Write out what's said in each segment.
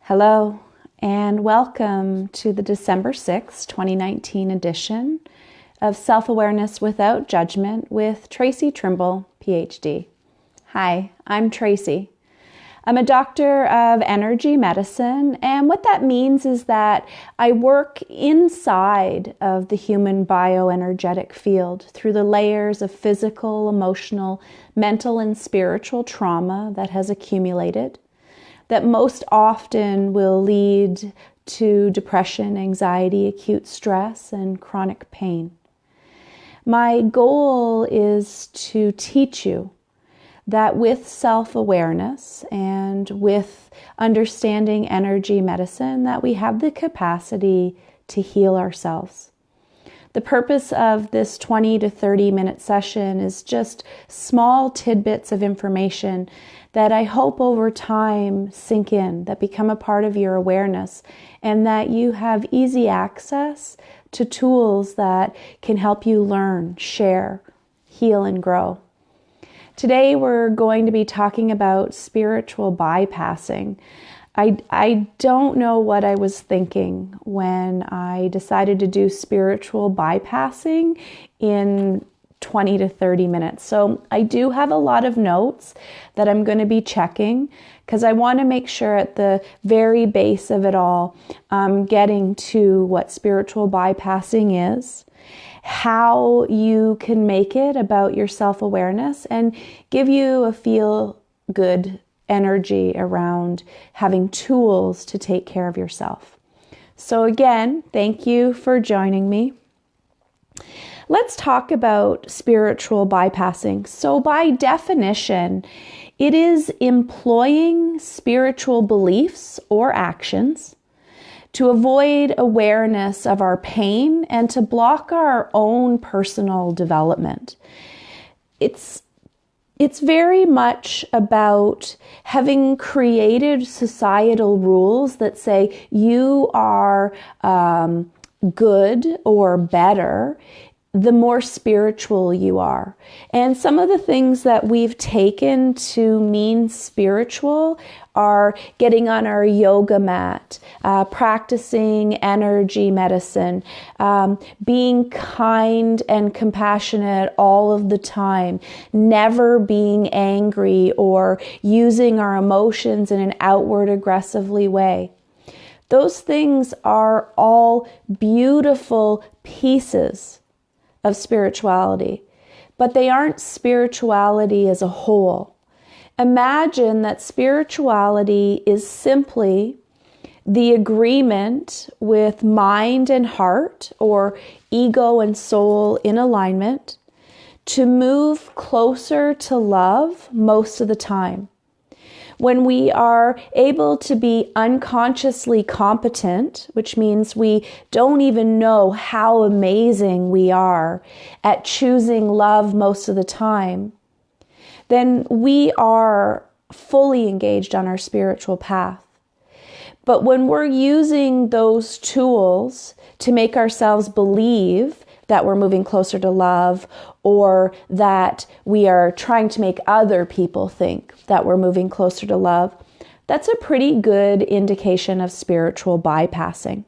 Hello, and welcome to the December 6, 2019 edition of Self-Awareness Without Judgment with Traci Trimble, PhD. Hi, I'm Traci. I'm a doctor of energy medicine, and what that means is that I work inside of the human bioenergetic field through the layers of physical, emotional, mental, and spiritual trauma that has accumulated, that most often will lead to depression, anxiety, acute stress, and chronic pain. My goal is to teach you that with self-awareness and with understanding energy medicine, that we have the capacity to heal ourselves. The purpose of this 20 to 30 minute session is just small tidbits of information that I hope over time sink in, that become a part of your awareness, and that you have easy access to tools that can help you learn, share, heal, and grow. Today we're going to be talking about spiritual bypassing. I don't know what I was thinking when I decided to do spiritual bypassing in 20 to 30 minutes. So I do have a lot of notes that I'm going to be checking because I want to make sure at the very base of it all, I'm getting to what spiritual bypassing is, how you can make it about your self-awareness, and give you a feel-good energy around having tools to take care of yourself. So again, thank you for joining me. Let's talk about spiritual bypassing. So by definition, it is employing spiritual beliefs or actions to avoid awareness of our pain and to block our own personal development. It's very much about having created societal rules that say you are good or better the more spiritual you are. And some of the things that we've taken to mean spiritual are getting on our yoga mat, practicing energy medicine, being kind and compassionate all of the time, never being angry or using our emotions in an outward aggressively way. Those things are all beautiful pieces of spirituality, but they aren't spirituality as a whole. Imagine that spirituality is simply the agreement with mind and heart, or ego and soul in alignment, to move closer to love most of the time. When we are able to be unconsciously competent, which means we don't even know how amazing we are at choosing love most of the time, then we are fully engaged on our spiritual path. But when we're using those tools to make ourselves believe that we're moving closer to love, or that we are trying to make other people think that we're moving closer to love, that's a pretty good indication of spiritual bypassing.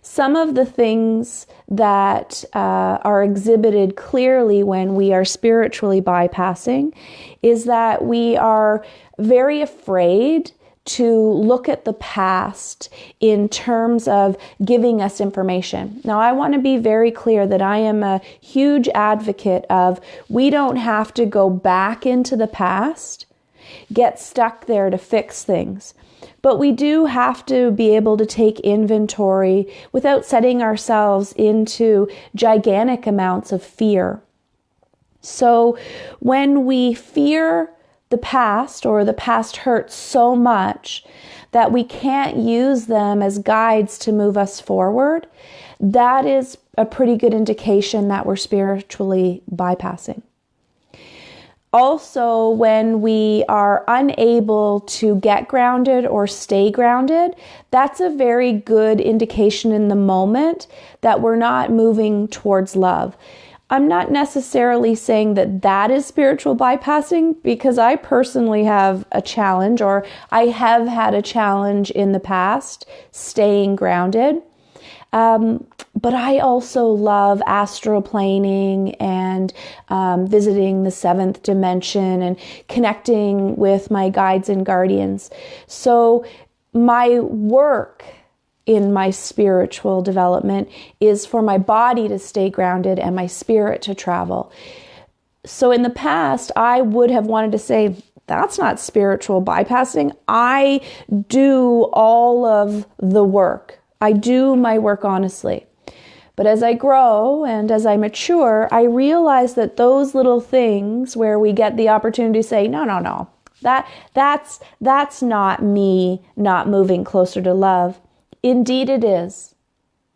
Some of the things that are exhibited clearly when we are spiritually bypassing is that we are very afraid to look at the past in terms of giving us information. Now, I want to be very clear that I am a huge advocate of we don't have to go back into the past, get stuck there to fix things. But we do have to be able to take inventory without setting ourselves into gigantic amounts of fear. So when we fear the past, or the past hurts so much that we can't use them as guides to move us forward, that is a pretty good indication that we're spiritually bypassing. Also, when we are unable to get grounded or stay grounded, that's a very good indication in the moment that we're not moving towards love. I'm not necessarily saying that that is spiritual bypassing, because I personally have a challenge, or I have had a challenge in the past staying grounded. But I also love astral planing and visiting the seventh dimension and connecting with my guides and guardians. So my work in my spiritual development is for my body to stay grounded and my spirit to travel. So in the past, I would have wanted to say, that's not spiritual bypassing. I do all of the work. I do my work honestly. But as I grow and as I mature, I realize that those little things where we get the opportunity to say, no, that's not me not moving closer to love. Indeed it is.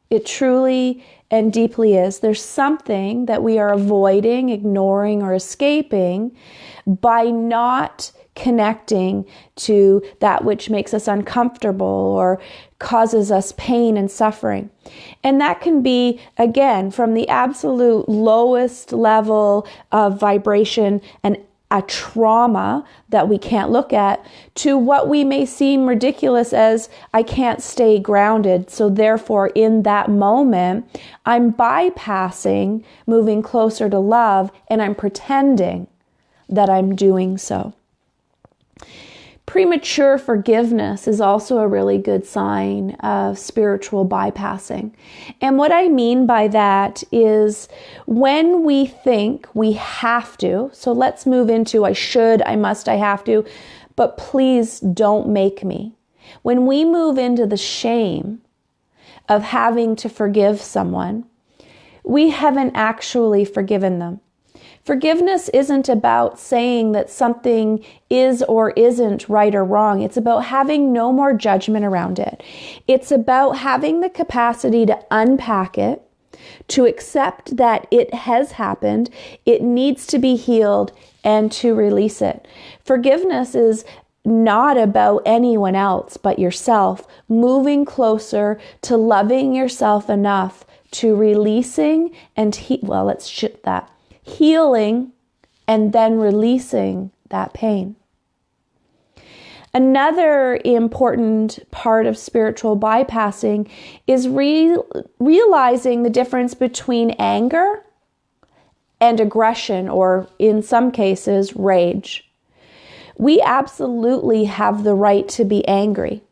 It truly and deeply is. There's something that we are avoiding, ignoring, or escaping by not connecting to that which makes us uncomfortable or causes us pain and suffering. And that can be, again, from the absolute lowest level of vibration and a trauma that we can't look at, to what we may seem ridiculous as, I can't stay grounded, so therefore in that moment I'm bypassing moving closer to love, and I'm pretending that I'm doing so. Premature forgiveness is also a really good sign of spiritual bypassing. And what I mean by that is when we think we have to, so let's move into I should, I must, I have to, but please don't make me. When we move into the shame of having to forgive someone, we haven't actually forgiven them. Forgiveness isn't about saying that something is or isn't right or wrong. It's about having no more judgment around it. It's about having the capacity to unpack it, to accept that it has happened, it needs to be healed, and to release it. Forgiveness is not about anyone else but yourself, moving closer to loving yourself enough to releasing and healing and then releasing that pain. Another important part of spiritual bypassing is realizing the difference between anger and aggression, or in some cases, rage. We absolutely have the right to be angry.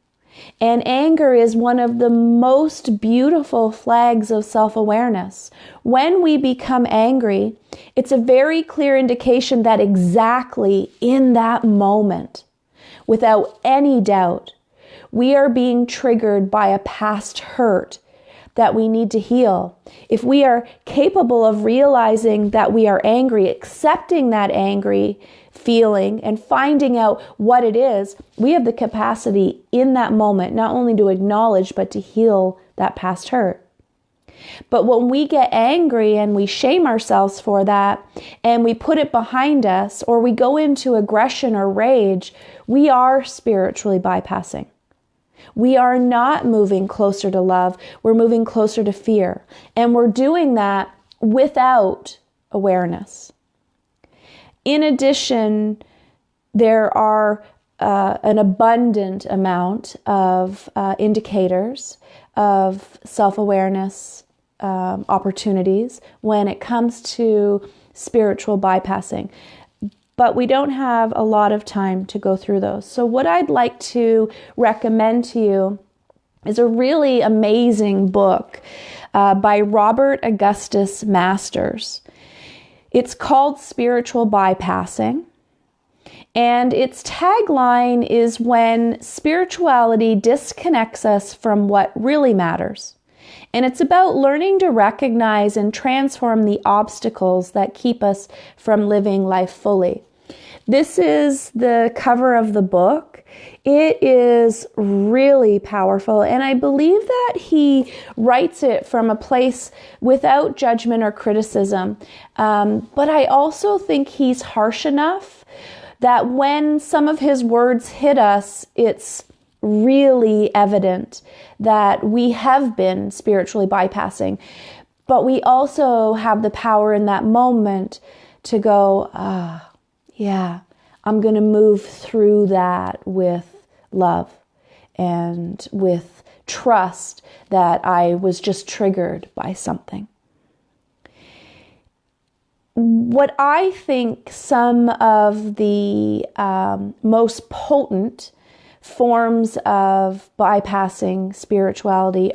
And anger is one of the most beautiful flags of self-awareness. When we become angry, it's a very clear indication that exactly in that moment, without any doubt, we are being triggered by a past hurt that we need to heal. If we are capable of realizing that we are angry, accepting that angry feeling and finding out what it is, we have the capacity in that moment not only to acknowledge but to heal that past hurt. But when we get angry and we shame ourselves for that and we put it behind us, or we go into aggression or rage, we are spiritually bypassing. We are not moving closer to love. We're moving closer to fear. And we're doing that without awareness. In addition, there are an abundant amount of indicators of self-awareness opportunities when it comes to spiritual bypassing. But we don't have a lot of time to go through those. So what I'd like to recommend to you is a really amazing book by Robert Augustus Masters. It's called Spiritual Bypassing, and its tagline is when spirituality disconnects us from what really matters. And it's about learning to recognize and transform the obstacles that keep us from living life fully. This is the cover of the book. It is really powerful, and I believe that he writes it from a place without judgment or criticism. But I also think he's harsh enough that when some of his words hit us, it's really evident that we have been spiritually bypassing. But we also have the power in that moment to go, yeah, I'm going to move through that with love and with trust that I was just triggered by something. What I think some of the most potent forms of bypassing spirituality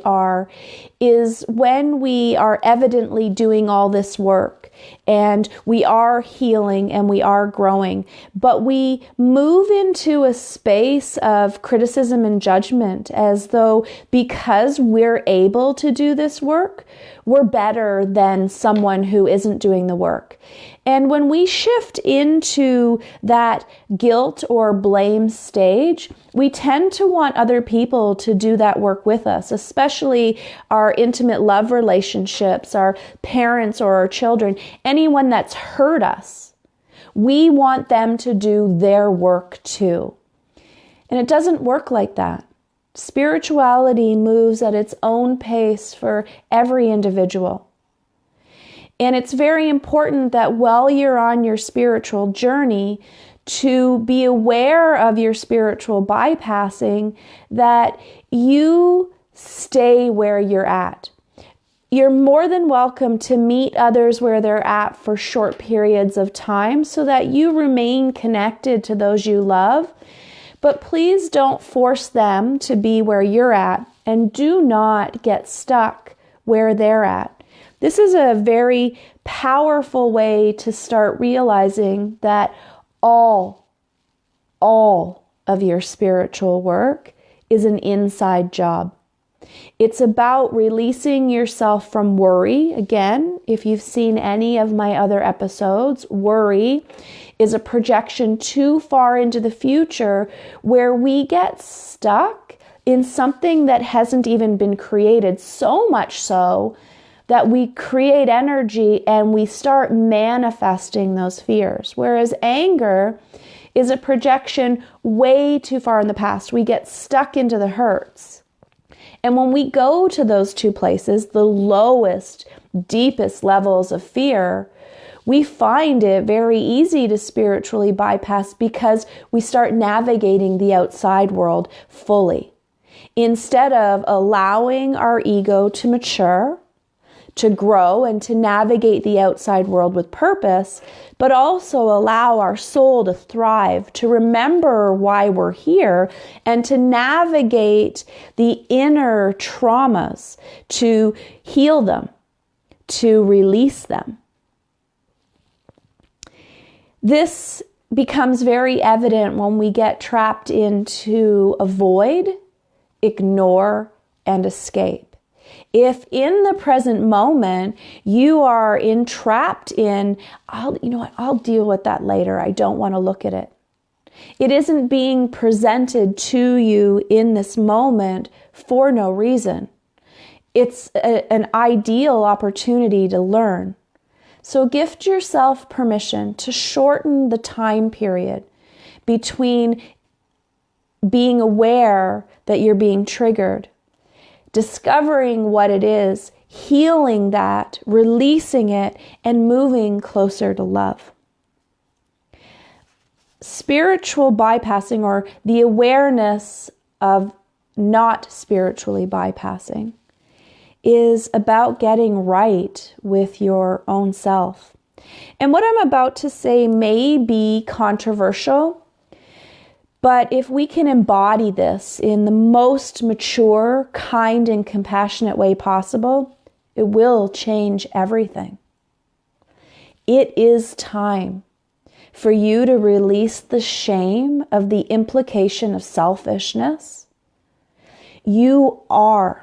is when we are evidently doing all this work and we are healing and we are growing, but we move into a space of criticism and judgment as though because we're able to do this work, we're better than someone who isn't doing the work. And when we shift into that guilt or blame stage, we tend to want other people to do that work with us, especially our intimate love relationships, our parents or our children, anyone that's hurt us. We want them to do their work too. And it doesn't work like that. Spirituality moves at its own pace for every individual. And it's very important that while you're on your spiritual journey, to be aware of your spiritual bypassing, that you stay where you're at. You're more than welcome to meet others where they're at for short periods of time so that you remain connected to those you love. But please don't force them to be where you're at, and do not get stuck where they're at. This is a very powerful way to start realizing that all of your spiritual work is an inside job. It's about releasing yourself from worry. Again, if you've seen any of my other episodes, worry is a projection too far into the future where we get stuck in something that hasn't even been created, so much so that we create energy and we start manifesting those fears. Whereas anger is a projection way too far in the past. We get stuck into the hurts. And when we go to those two places, the lowest, deepest levels of fear, we find it very easy to spiritually bypass because we start navigating the outside world fully. Instead of allowing our ego to mature, to grow, and to navigate the outside world with purpose, but also allow our soul to thrive, to remember why we're here, and to navigate the inner traumas, to heal them, to release them. This becomes very evident when we get trapped into avoid, ignore, and escape. If in the present moment you are entrapped in, I'll deal with that later. I don't want to look at it. It isn't being presented to you in this moment for no reason. It's an ideal opportunity to learn. So gift yourself permission to shorten the time period between being aware that you're being triggered, discovering what it is, healing that, releasing it, and moving closer to love. Spiritual bypassing, or the awareness of not spiritually bypassing, is about getting right with your own self. And what I'm about to say may be controversial, but if we can embody this in the most mature, kind, and compassionate way possible, it will change everything. It is time for you to release the shame of the implication of selfishness. You are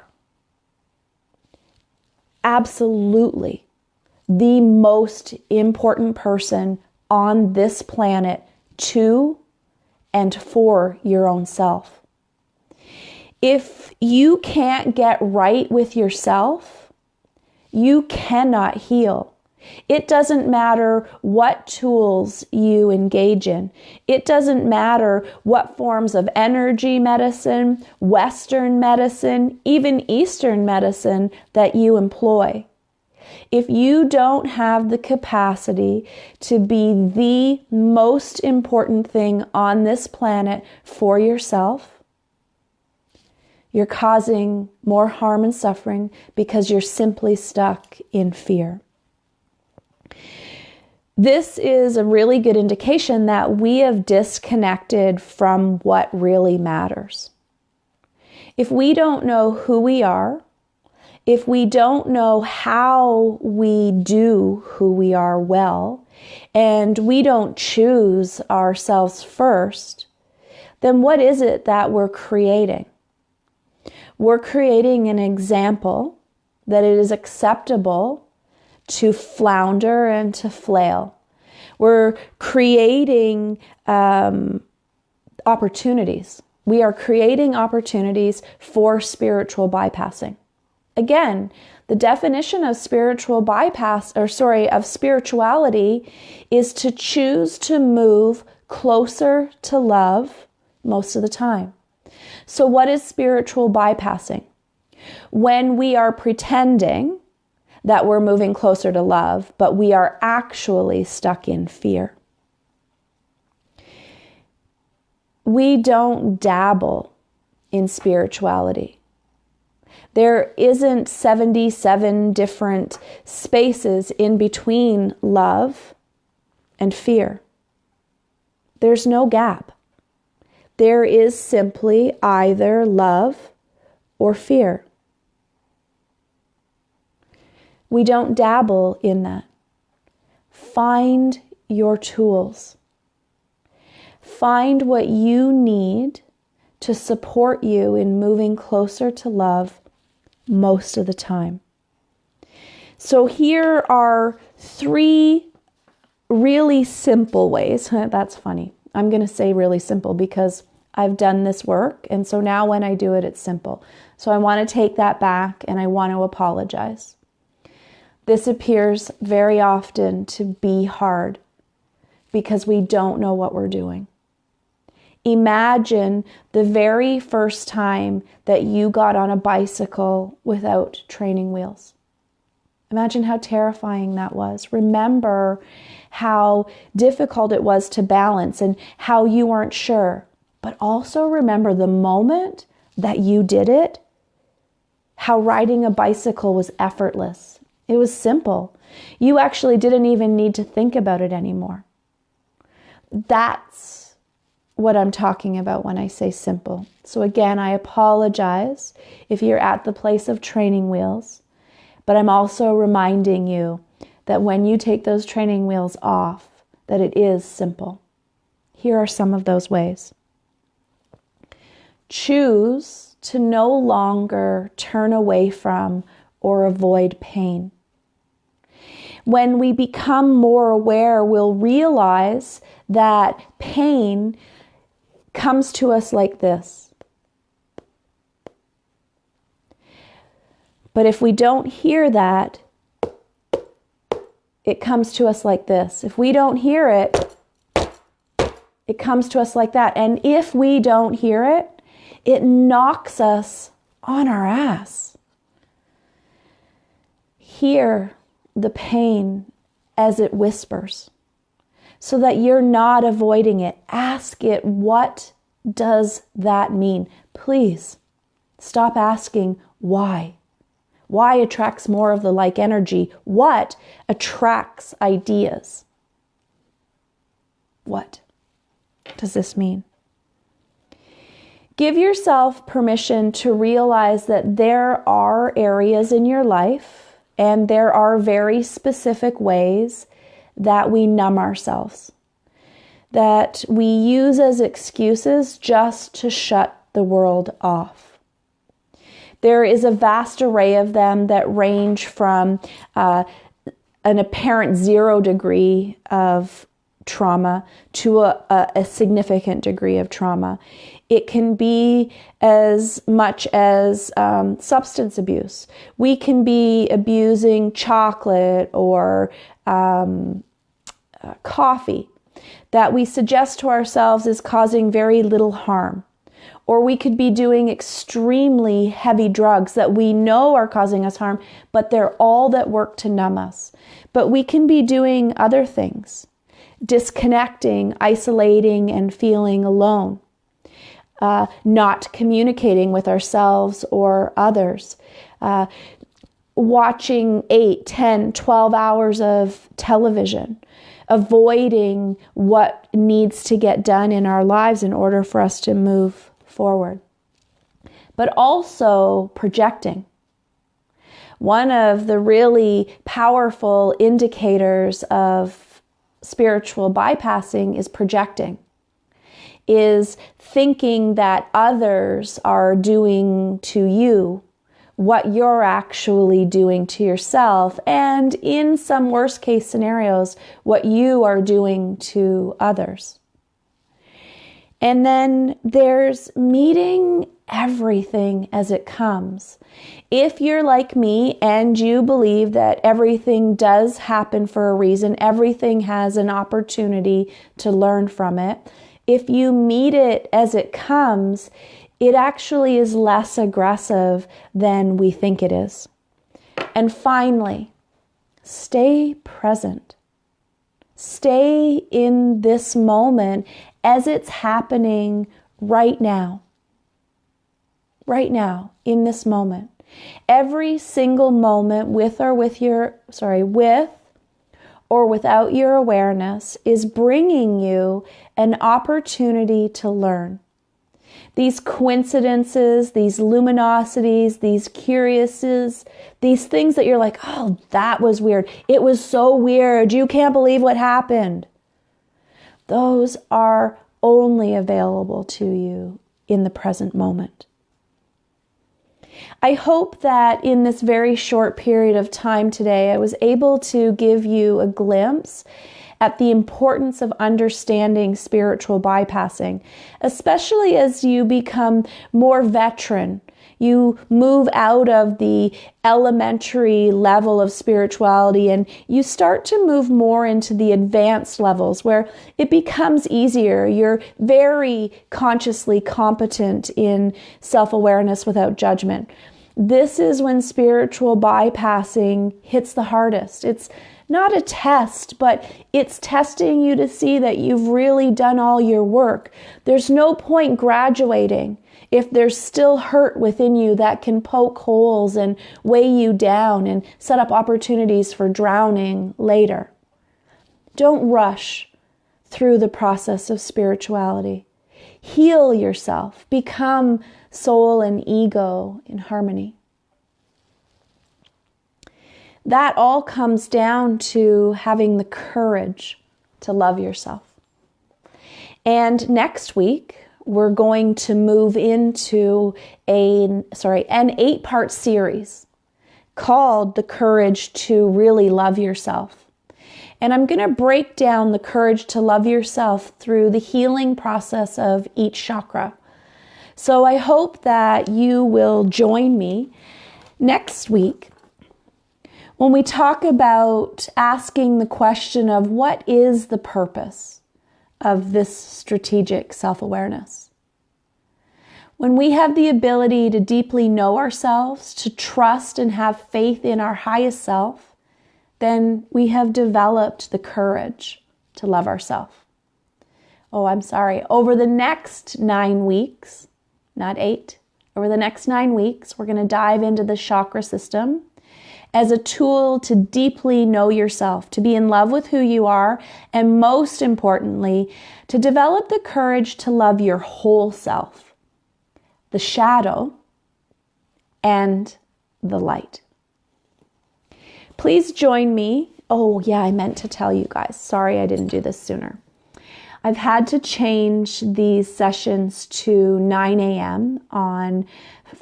absolutely the most important person on this planet to and for your own self. If you can't get right with yourself, you cannot heal. It doesn't matter what tools you engage in. It doesn't matter what forms of energy medicine, Western medicine, even Eastern medicine that you employ. If you don't have the capacity to be the most important thing on this planet for yourself, you're causing more harm and suffering because you're simply stuck in fear. This is a really good indication that we have disconnected from what really matters. If we don't know who we are, if we don't know how we do who we are well, and we don't choose ourselves first, then what is it that we're creating? We're creating an example that it is acceptable to flounder and to flail. We're creating opportunities. We are creating opportunities for spiritual bypassing. Again, the definition of of spirituality is to choose to move closer to love most of the time. So what is spiritual bypassing? When we are pretending that we're moving closer to love, but we are actually stuck in fear. We don't dabble in spirituality. There isn't 77 different spaces in between love and fear. There's no gap. There is simply either love or fear. We don't dabble in that. Find your tools. Find what you need to support you in moving closer to love most of the time. So here are 3 really simple ways. That's funny. I'm going to say really simple because I've done this work, and so now when I do it, it's simple. So I want to take that back and I want to apologize. This appears very often to be hard because we don't know what we're doing. Imagine the very first time that you got on a bicycle without training wheels. Imagine how terrifying that was. Remember how difficult it was to balance and how you weren't sure. But also remember the moment that you did it, how riding a bicycle was effortless. It was simple. You actually didn't even need to think about it anymore. That's what I'm talking about when I say simple. So again, I apologize if you're at the place of training wheels, but I'm also reminding you that when you take those training wheels off, that it is simple. Here are some of those ways. Choose to no longer turn away from or avoid pain. When we become more aware, we'll realize that pain comes to us like this. But if we don't hear that, it comes to us like this. If we don't hear it, it comes to us like that. And if we don't hear it, it knocks us on our ass. Hear the pain as it whispers, so that you're not avoiding it. Ask it, what does that mean? Please stop asking why. Why attracts more of the like energy? What attracts ideas? What does this mean? Give yourself permission to realize that there are areas in your life and there are very specific ways that we numb ourselves, that we use as excuses just to shut the world off. There is a vast array of them that range from an apparent 0 degree of trauma to a significant degree of trauma. It can be as much as substance abuse. We can be abusing chocolate or coffee that we suggest to ourselves is causing very little harm. or we could be doing extremely heavy drugs that we know are causing us harm, but they're all that work to numb us. But we can be doing other things, disconnecting, isolating, and feeling alone, not communicating with ourselves or others, watching 8, 10, 12 hours of television, avoiding what needs to get done in our lives in order for us to move forward. But also projecting. One of the really powerful indicators of spiritual bypassing is projecting, is thinking that others are doing to you what you're actually doing to yourself, and in some worst case scenarios, what you are doing to others. And then there's meeting everything as it comes. If you're like me and you believe that everything does happen for a reason, everything has an opportunity to learn from it, if you meet it as it comes, it actually is less aggressive than we think it is. And finally, stay present. Stay in this moment as it's happening right now. Right now, in this moment. Every single moment with or without your awareness is bringing you an opportunity to learn. These coincidences, these luminosities, these curiouses, these things that you're like, oh, that was weird. It was so weird. You can't believe what happened. Those are only available to you in the present moment. I hope that in this very short period of time today, I was able to give you a glimpse at the importance of understanding spiritual bypassing, especially as you become more veteran. You move out of the elementary level of spirituality and you start to move more into the advanced levels where it becomes easier. You're very consciously competent in self-awareness without judgment. This is when spiritual bypassing hits the hardest. It's not a test, but it's testing you to see that you've really done all your work. There's no point graduating if there's still hurt within you that can poke holes and weigh you down and set up opportunities for drowning later. Don't rush through the process of spirituality. Heal yourself. Become soul and ego in harmony. That all comes down to having the courage to love yourself. And next week, we're going to move into an 8-part series called The Courage to Really Love Yourself. And I'm going to break down the courage to love yourself through the healing process of each chakra. So I hope that you will join me next week when we talk about asking the question of what is the purpose of this strategic self-awareness. When we have the ability to deeply know ourselves, to trust and have faith in our highest self, then we have developed the courage to love ourselves. Over the next 9 weeks, not 8, over the next 9 weeks, we're going to dive into the chakra system as a tool to deeply know yourself, to be in love with who you are, and most importantly, to develop the courage to love your whole self, the shadow and the light. Please join me. I meant to tell you guys. Sorry I didn't do this sooner. I've had to change these sessions to 9 a.m.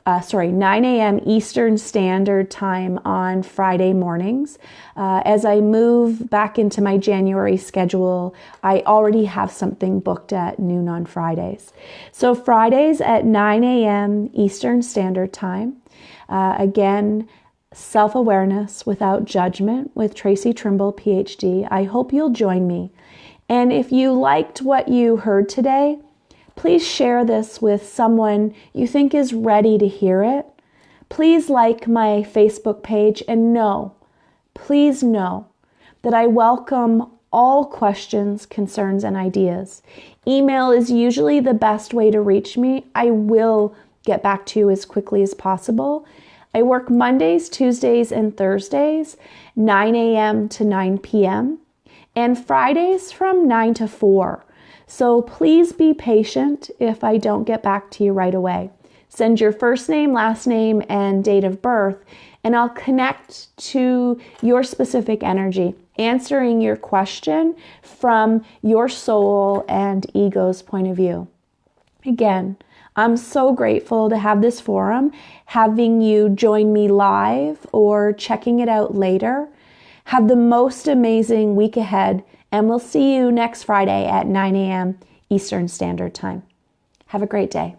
9 a.m. Eastern Standard Time on Friday mornings. As I move back into my January schedule, I already have something booked at noon on Fridays. So Fridays at 9 a.m. Eastern Standard Time. Again, Self-Awareness Without Judgment with Traci Trimble, PhD. I hope you'll join me. And if you liked what you heard today, please share this with someone you think is ready to hear it. Please like my Facebook page and please know that I welcome all questions, concerns, and ideas. Email is usually the best way to reach me. I will get back to you as quickly as possible. I work Mondays, Tuesdays, and Thursdays, 9 a.m. to 9 p.m., and Fridays from 9 to 4. So please be patient if I don't get back to you right away. Send your first name, last name, and date of birth, and I'll connect to your specific energy, answering your question from your soul and ego's point of view. Again, I'm so grateful to have this forum, having you join me live or checking it out later. Have the most amazing week ahead, and we'll see you next Friday at 9 a.m. Eastern Standard Time. Have a great day.